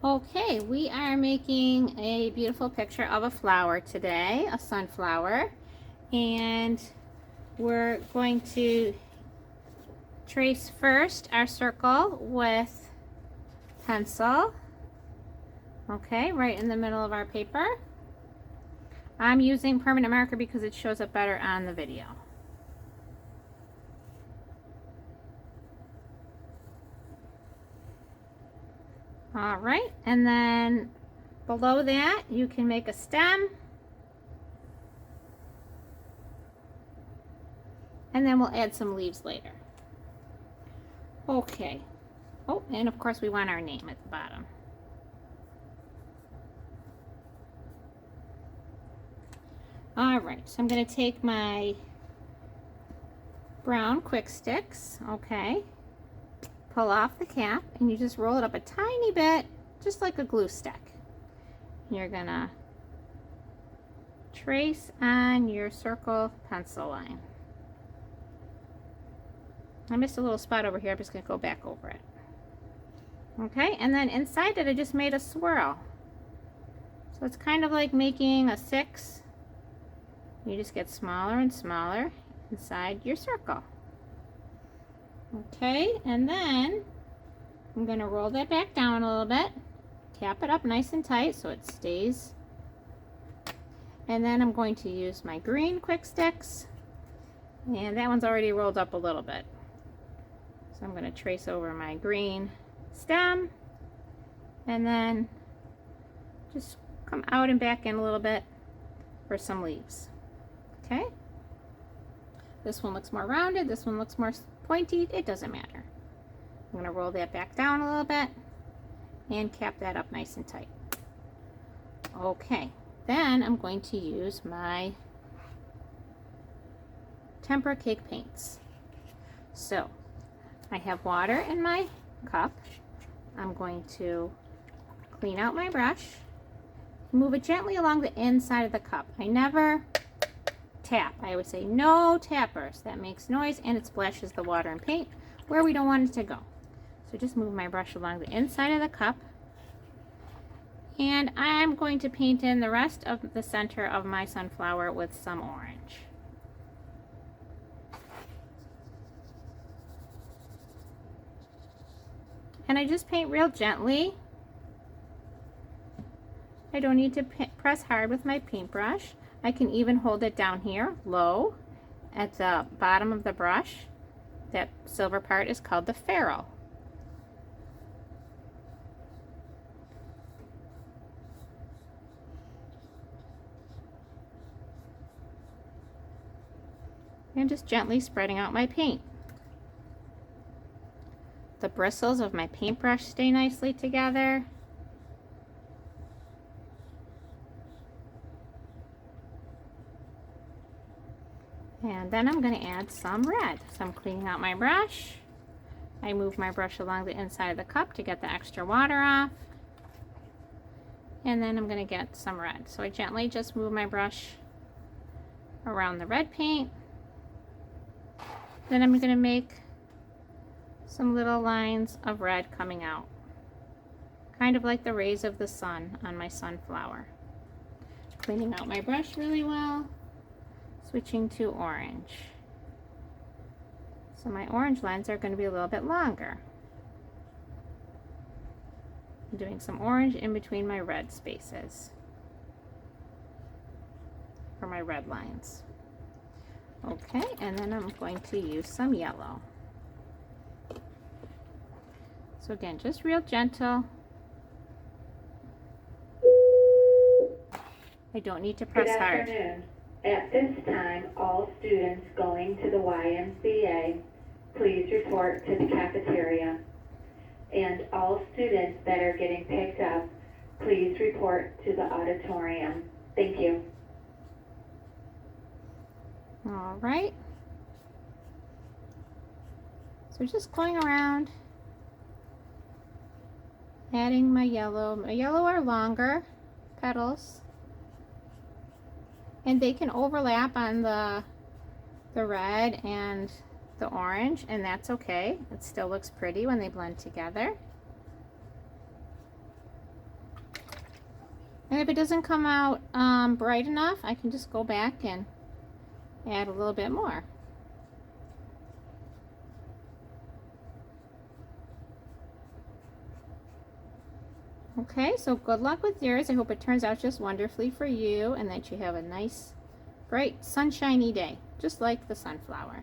Okay, we are making a beautiful picture of a flower today, a sunflower, and we're going to trace first our circle with pencil, okay, right in the middle of our paper. I'm using permanent marker because it shows up better on the video. All right, and then below that you can make a stem, and then we'll add some leaves later. Okay. Oh, and of course we want our name at the bottom. All right, so I'm going to take my brown quick sticks, okay, pull off the cap, and you just roll it up a tiny bit, just like a glue stick. You're going to trace on your circle pencil line. I missed a little spot over here. I'm just going to go back over it. Okay, and then inside it, I just made a swirl. So it's kind of like making a 6. You just get smaller and smaller inside your circle. Okay, and then I'm going to roll that back down a little bit, cap it up nice and tight so it stays. And then I'm going to use my green quick sticks, and that one's already rolled up a little bit. So I'm going to trace over my green stem, and then just come out and back in a little bit for some leaves. Okay, this one looks more rounded, this one looks more pointy, it doesn't matter. I'm going to roll that back down a little bit and cap that up nice and tight. Okay, then I'm going to use my tempera cake paints. So I have water in my cup. I'm going to clean out my brush, move it gently along the inside of the cup. I never tap. I would say no tappers. That makes noise and it splashes the water and paint where we don't want it to go. So just move my brush along the inside of the cup, and I'm going to paint in the rest of the center of my sunflower with some orange. And I just paint real gently. I don't need to press hard with my paintbrush. I can even hold it down here low at the bottom of the brush. That silver part is called the ferrule. And just gently spreading out my paint. The bristles of my paintbrush stay nicely together. And then I'm going to add some red. So I'm cleaning out my brush. I move my brush along the inside of the cup to get the extra water off. And then I'm going to get some red. So I gently just move my brush around the red paint. Then I'm going to make some little lines of red coming out, kind of like the rays of the sun on my sunflower. Cleaning out my brush really well, switching to orange. So my orange lines are going to be a little bit longer. I'm doing some orange in between my red spaces for my red lines. Okay, and then I'm going to use some yellow. So again, just real gentle. I don't need to press hard. Good afternoon. At this time, all students going to the YMCA, please report to the cafeteria. And all students that are getting picked up, please report to the auditorium. Thank you. All right. So just going around, adding my yellow. My yellow are longer petals, and they can overlap on the red and the orange, and that's okay. It still looks pretty when they blend together. And if it doesn't come out bright enough, I can just go back and add a little bit more. Okay, so good luck with yours. I hope it turns out just wonderfully for you and that you have a nice, bright, sunshiny day, just like the sunflower.